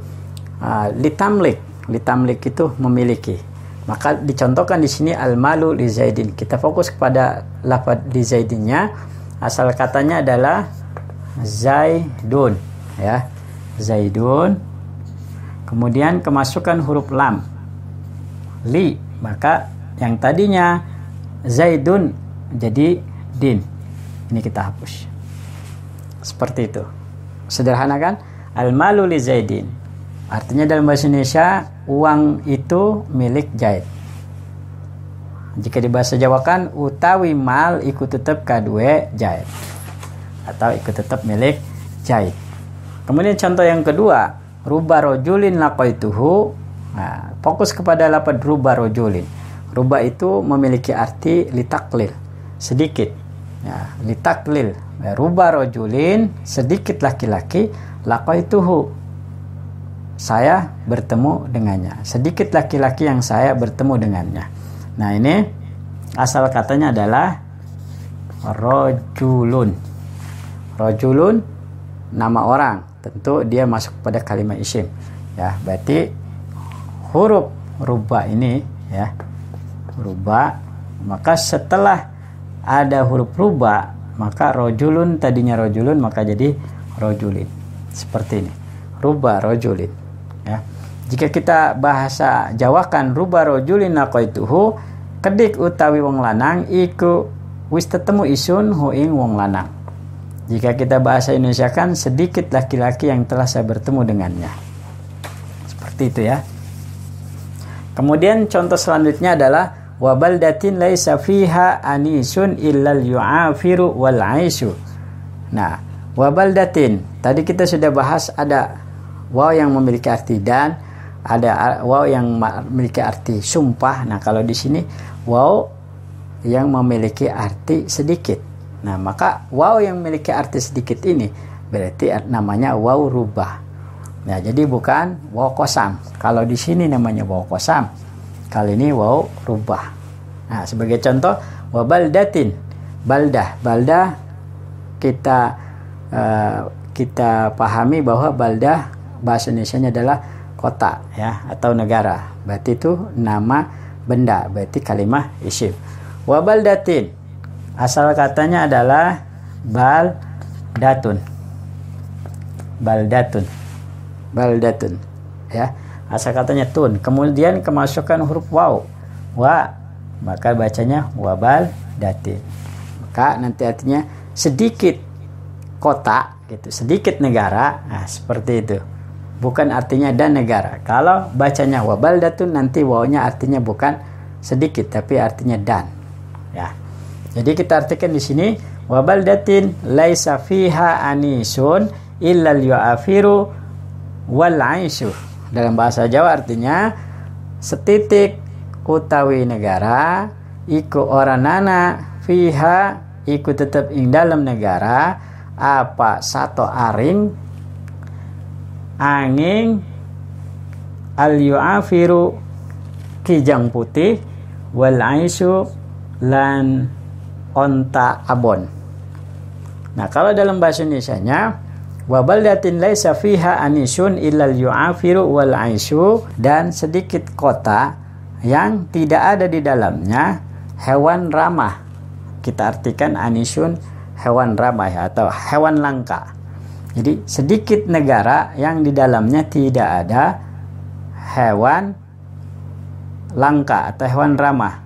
litamlik. Litamlik itu memiliki. Maka dicontohkan di sini al-malu li Zaidin. Kita fokus kepada lafaz li Zaidinnya. Asal katanya adalah Zaidun, ya. Zaidun. Kemudian kemasukan huruf lam li, maka yang tadinya Zaidun jadi din. Ini kita hapus. Seperti itu. Sederhana kan? Al-malu li Zaidin. Artinya dalam bahasa Indonesia, uang itu milik Zaid. Jika di bahasa Jawa kan, utawi mal ikut tetap kadue Zaid, atau ikut tetap milik Zaid. Kemudian contoh yang kedua, ruba rojulin laqaituhu. Nah, fokus kepada lafaz ruba rojulin. Ruba itu memiliki arti litaklil, sedikit. Ya, litaklil. Ruba rojulin, sedikit laki-laki, laqaituhu, saya bertemu dengannya. Sedikit laki-laki yang saya bertemu dengannya. Nah, ini asal katanya adalah rojulun. Rojulun nama orang, tentu dia masuk pada kalimat isim. Ya, berarti huruf ruba ini, ya, ruba Maka setelah ada huruf ruba, maka rojulun tadinya rojulun maka jadi rojulin. Seperti ini. Ruba rojulin. Ya. Jika kita bahasa Jawakan ruba rojulin naqaituhu, kedik utawi wong lanang iku wis tetemu isun hu ing wong lanang. Jika kita bahasa Indonesia kan sedikit laki-laki yang telah saya bertemu dengannya. Seperti itu ya. Kemudian contoh selanjutnya adalah wa baldatin laisa fiha anisun illal yu'afiru wal aisyu. Nah, wa baldatin tadi kita sudah bahas ada waw yang memiliki arti dan, ada waw yang memiliki arti sumpah. Nah, kalau di sini waw yang memiliki arti sedikit. Nah, maka waw yang memiliki arti sedikit ini berarti namanya waw rubah. Nah, jadi bukan waw kosam. Kalau di sini namanya waw kosam. Kali ini waw rubah. Nah, sebagai contoh wa baldatin. Baldah kita pahami bahwa baldah bahasa Indonesianya adalah kota ya atau negara. Berarti itu nama benda, berarti kalimah isim. Wa baldatin asal katanya adalah baldatun. Ya. Asal katanya tun, kemudian kemasukan huruf waw, wa, maka bacanya wabal datin. Maka nanti artinya sedikit kota, gitu, sedikit negara. Nah, seperti itu. Bukan artinya dan negara. Kalau bacanya wabal datun, nanti wawnya artinya bukan sedikit, tapi artinya dan. Ya. Jadi kita artikan di sini wabal datin laisa fiha anisun illal yu'afiru wal aisyu. Dalam bahasa Jawa artinya setitik utawi negara iku oranana fiha iku tetap ing dalam negara apa satu aring angin al yu'afiru kijang putih wal aisyu lan onta abon. Nah, kalau dalam bahasa Indonesianya wa baldatin laisa fiha anisun illal yu'afiru wal aisyu, dan sedikit kota yang tidak ada di dalamnya hewan ramah. Kita artikan anisun hewan ramah ya, atau hewan langka. Jadi sedikit negara yang di dalamnya tidak ada hewan langka atau hewan ramah.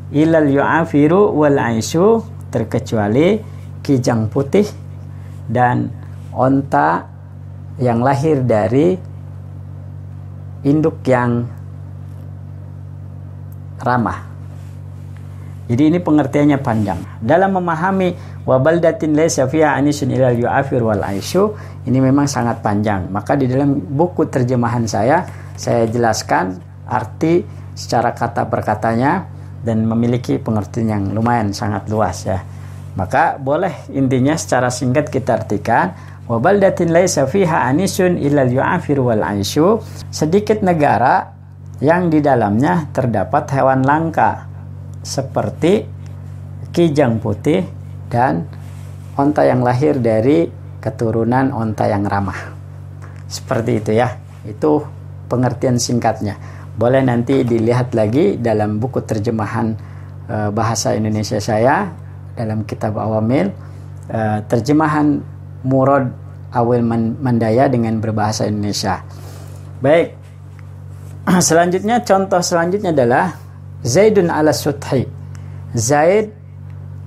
Illal yu'afiru wal aisyu, terkecuali kijang putih dan onta yang lahir dari induk yang ramah. Jadi ini pengertiannya panjang. Dalam memahami wabaldatin laisa fiha anisun illal yu'afir wal aisyu, ini memang sangat panjang. Maka di dalam buku terjemahan saya jelaskan arti secara kata per katanya dan memiliki pengertian yang lumayan sangat luas ya. Maka boleh intinya secara singkat kita artikan wabaldatin laisa fiha anisun illal yu'afir wal aisyu, sedikit negara yang di dalamnya terdapat hewan langka seperti kijang putih dan onta yang lahir dari keturunan onta yang ramah. Seperti itu ya. Itu pengertian singkatnya. Boleh nanti dilihat lagi dalam buku terjemahan bahasa Indonesia saya dalam kitab Awamil, terjemahan Murad Awil Mandaya dengan berbahasa Indonesia. Baik. Selanjutnya, contoh selanjutnya adalah Zaidun ala suthi. Zaid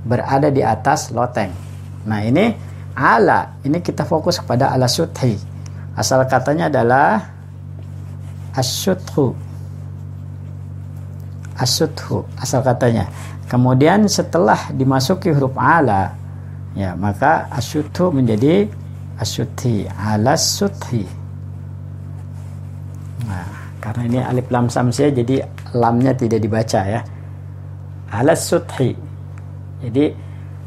berada di atas loteng. Nah, ini ala, ini kita fokus kepada ala suthi. Asal katanya adalah as-suthu. As-suthu asal katanya. Kemudian setelah dimasuki huruf ala, ya, maka as-suthu menjadi as-suthi, ala suthi. Nah, karena ini alif lam samsiah, jadi lamnya tidak dibaca ya. Ala suthi. Jadi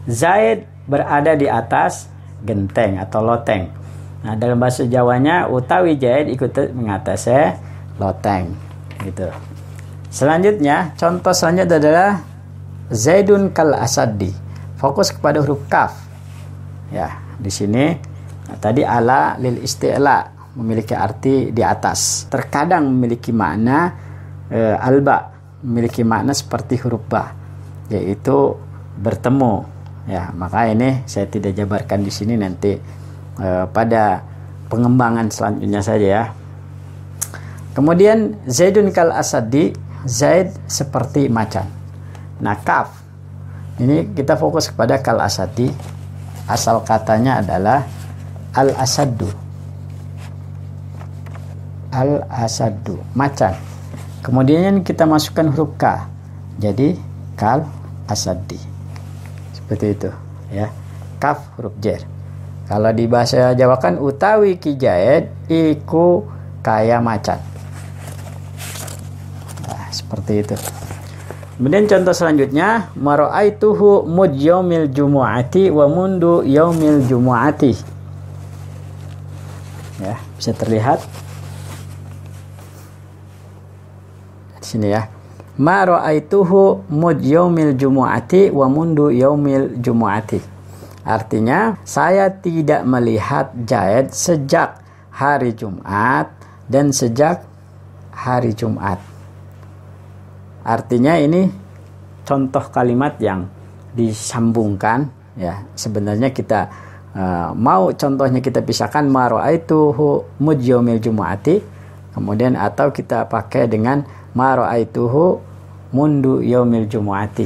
Zaid berada di atas genteng atau loteng. Nah, dalam bahasa Jawanya utawi Zaid ikut mengatasi loteng gitu. Selanjutnya, contoh selanjutnya adalah Zaidun kal asadi. Fokus kepada huruf kaf. Ya, di sini tadi ala lil isti'la, memiliki arti di atas. Terkadang memiliki makna alba, memiliki makna seperti huruf ba. yaitu bertemu. Ya, maka ini saya tidak jabarkan di sini, nanti pada pengembangan selanjutnya saja ya. Kemudian Zaidun kal asadi, Zaid seperti macan. Nah, kaf ini kita fokus kepada kal asadi. Asal katanya adalah al asadu. Al asadu, macan. Kemudian kita masukkan huruf K. Jadi kal asadi. Seperti itu ya. Kaf huruf jar. Kalau di bahasa Jawa kan utawi Ki Zaid iku kaya macan. Nah, seperti itu. Kemudian contoh selanjutnya, mara'aituhu mud yaumil jumu'ati wa mundu yaumil jumu'ati. Ya, bisa terlihat di sini ya. Mara'aituhu mud yaumil jumu'ati wa mundu yaumil jumu'ati. Artinya, saya tidak melihat Zaid sejak hari Jumat dan sejak hari Jumat. Artinya ini contoh kalimat yang disambungkan ya. Sebenarnya kita mau contohnya kita pisahkan mara'aituhu mud yaumil jumu'ati, kemudian atau kita pakai dengan mara'aituhu mundu yaumil jumu'ati.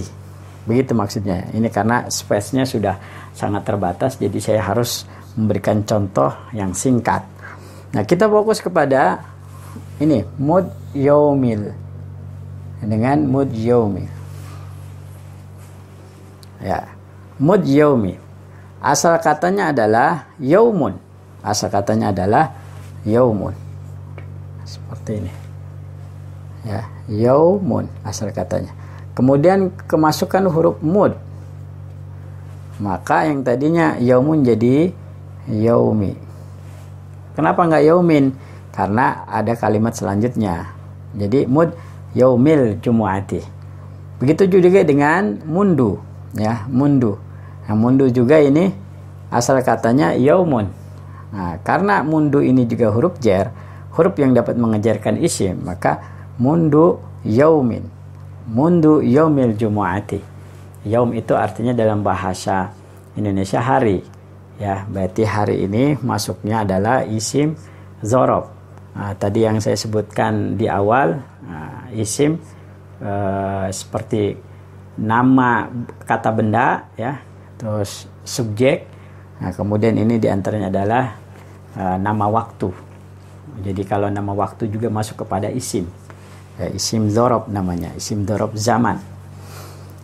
Begitu maksudnya. Ini karena space-nya sudah sangat terbatas, jadi saya harus memberikan contoh yang singkat. Nah, kita fokus kepada ini mud yaumil dengan mud yaumi. Ya, mud yaumi. Asal katanya adalah yaumun. Asal katanya adalah yaumun. Seperti ini. Ya, yaumun asal katanya. Kemudian kemasukan huruf mud. Maka yang tadinya yaumun jadi yaumi. Kenapa enggak yaumin? Karena ada kalimat selanjutnya. Jadi mud yaumil jumu'ati. Begitu juga dengan mundu ya, mundu. Nah, mundu juga ini asal katanya yaumun. Nah, karena mundu ini juga huruf jar, huruf yang dapat mengejarkan isim, maka mundu yaumin. Mundu yaumil jumu'ati. Yaum itu artinya dalam bahasa Indonesia hari ya, berarti hari ini masuknya adalah isim dzaraf. Nah, tadi yang saya sebutkan di awal, isim seperti nama kata benda ya, terus subjek. Nah, kemudian ini diantaranya adalah nama waktu. Jadi kalau nama waktu juga masuk kepada isim ya, isim dzaraf namanya, isim dzaraf zaman.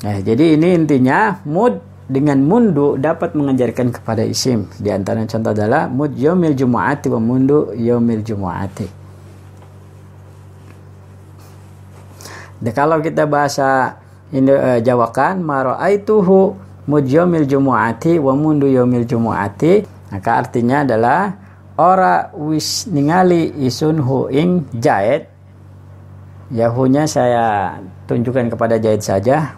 Nah, jadi ini intinya mud dengan mundu dapat mengajarkan kepada isim. Di antara contoh adalah mud yaumil jumu'ati wa mundu yaumil jumu'ati. Dan kalau kita bahasa Jawakan, mara'aituhu mud yaumil jumu'ati wa mundu yaumil jumu'ati, maka artinya adalah ora wis ningali isun hu ing Zaid. Yahunya saya tunjukkan kepada Zaid saja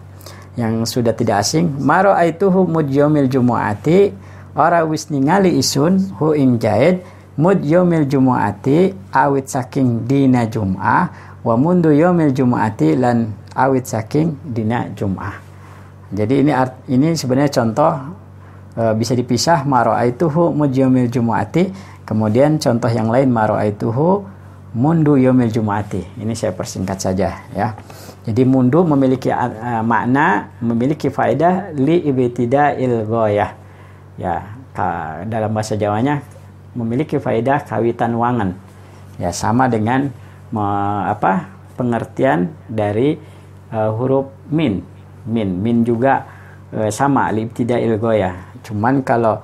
yang sudah tidak asing. Mara'aituhu mud yaumil jumu'ati, ora wis ningali isun hu ing Zaid mud yaumil jumu'ati awit saking dina Jum'ah wa mundu yaumil jumu'ati lan awit saking dina Jum'ah. Jadi ini sebenarnya contoh bisa dipisah mara'aituhu mud yaumil jumu'ati, kemudian contoh yang lain mara'aituhu mundu yaumil jumu'ati. Ini saya persingkat saja ya. Jadi mundu memiliki makna, memiliki faedah li ibtida'il ghayah. Ya, dalam bahasa Jawanya memiliki faedah kawitan wangen. Ya, sama dengan pengertian dari huruf min. Min juga sama li ibtida'il ghayah. Cuman kalau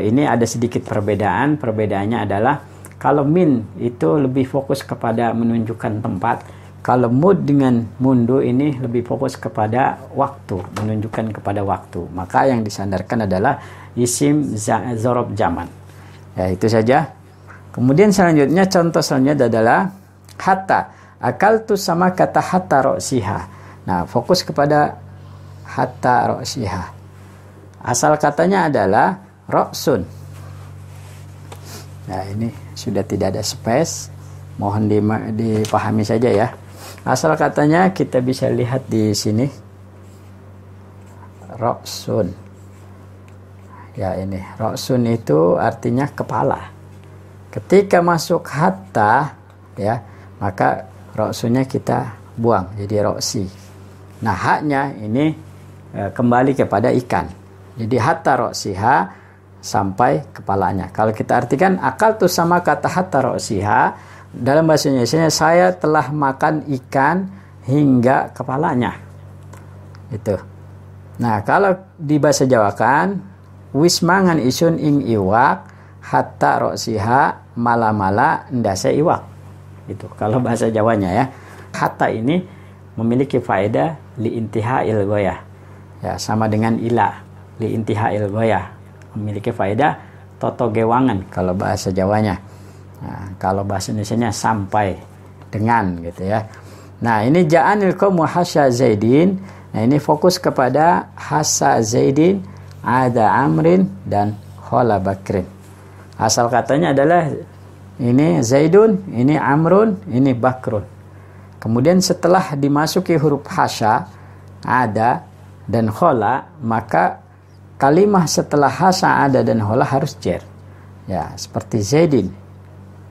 ini ada sedikit perbedaan. Perbedaannya adalah kalau min itu lebih fokus kepada menunjukkan tempat. Kalau mud dengan mundu ini lebih fokus kepada waktu, menunjukkan kepada waktu. Maka yang disandarkan adalah isim dzaraf zaman. Ya, itu saja. Kemudian selanjutnya contoh selanjutnya adalah hatta. Akaltu sama kata hatta ro'siha. Nah, fokus kepada hatta ro'siha. Asal katanya adalah ro'sun. Nah, ini sudah tidak ada space. Mohon dipahami saja ya. Asal katanya kita bisa lihat di sini. ra'sun. Ya, ini ra'sun itu artinya kepala. Ketika masuk hatta, ya, maka ra'sunnya kita buang jadi ra'si. Nah, haknya ini kembali kepada ikan. Jadi hatta ra'siha, sampai kepalanya. Kalau kita artikan akal tuh sama kata hatta ra'siha, dalam bahasa Indonesia saya telah makan ikan hingga kepalanya. Itu. Nah, kalau di bahasa Jawa kan wis mangan isun ing iwak hatta ra'siha mala-mala ndase iwak. Itu kalau bahasa Jawanya ya. Hatta ini memiliki faedah li intiha'il ghayah. Ya, sama dengan ila li intiha'il ghayah. Memiliki faedah toto gewangan kalau bahasa Jawanya. Nah, kalau bahasa Indonesianya sampai dengan gitu ya. Nah, ini ja'anil qaumu hasya Zaidin. Nah, ini fokus kepada hasa Zaidin, ada Amrin dan Khala Bakrin. Asal katanya adalah ini Zaidun, ini Amrun, ini Bakrun. Kemudian setelah dimasuki huruf hasya, ada dan Khala, maka kalimah setelah hasya, ada dan Khala harus jar. Ya, seperti Zaidin.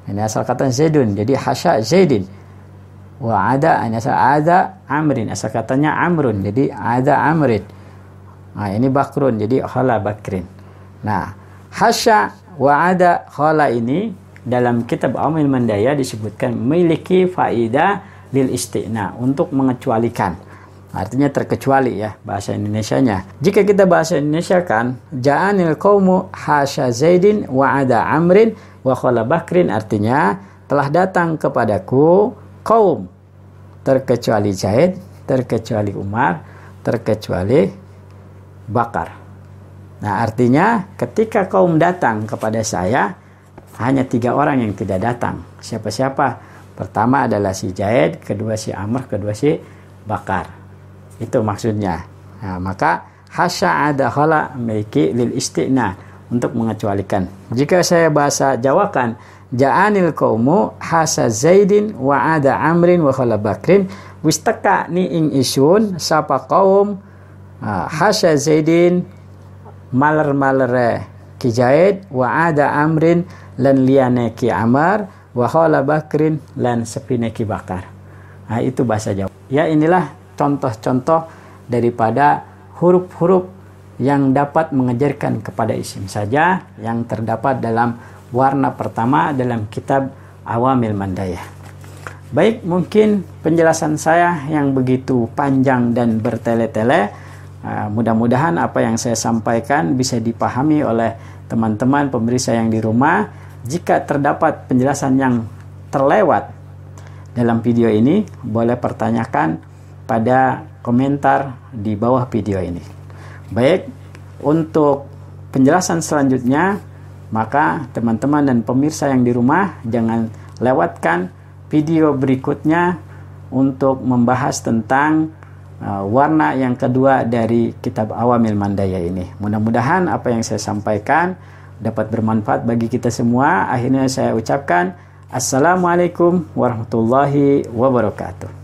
Ini asal kata Zaidun, jadi hasya Zaidin. Wa ada, ini asal ada Amrin, asal katanya Amrun, jadi ada Amrin. Nah, ini Bakrun, jadi Khala Bakrin. Nah, hasya wa ada Khala ini dalam kitab Awamil Mandaya disebutkan memiliki faedah lil isti'na, untuk mengecualikan. Artinya terkecuali ya bahasa Indonesianya. Jika kita bahasa Indonesia kan, ja'anil qaumu hasya Zaidin wa ada Amrin wa Khala Bakrin, artinya telah datang kepadaku kaum terkecuali Zaid, terkecuali Umar, terkecuali Bakar. Nah, artinya ketika kaum datang kepada saya, hanya 3 orang yang tidak datang. Siapa-siapa? Pertama adalah si Zaid, kedua si Amr, kedua si Bakar. Itu maksudnya. Nah, maka hasya ada Khala memiliki lil isti'na, untuk mengecualikan. Jika saya bahasa Jawakan, ja'anil qaumu hasa Zaidin wa ada Amrin wa Khala Bakrin, wis teka ni ing isun sapa kaum hasya Zaidin maler-malere ki Zaid wa ada Amrin lan liyane ki Amar wa Khala Bakrin lan sepine ki Bakar. Nah, itu bahasa Jawa. Ya, inilah contoh-contoh daripada huruf-huruf yang dapat mengajarkan kepada isim saja yang terdapat dalam warna pertama dalam kitab Awamil Mandaya. Baik, mungkin penjelasan saya yang begitu panjang dan bertele-tele, mudah-mudahan apa yang saya sampaikan bisa dipahami oleh teman-teman pemirsa yang di rumah. Jika terdapat penjelasan yang terlewat dalam video ini, boleh pertanyakan pada komentar di bawah video ini. Baik, untuk penjelasan selanjutnya, maka teman-teman dan pemirsa yang di rumah jangan lewatkan video berikutnya untuk membahas tentang warna yang kedua dari kitab Awamil Mandaya ini. Mudah-mudahan apa yang saya sampaikan dapat bermanfaat bagi kita semua. Akhirnya saya ucapkan Assalamualaikum warahmatullahi wabarakatuh.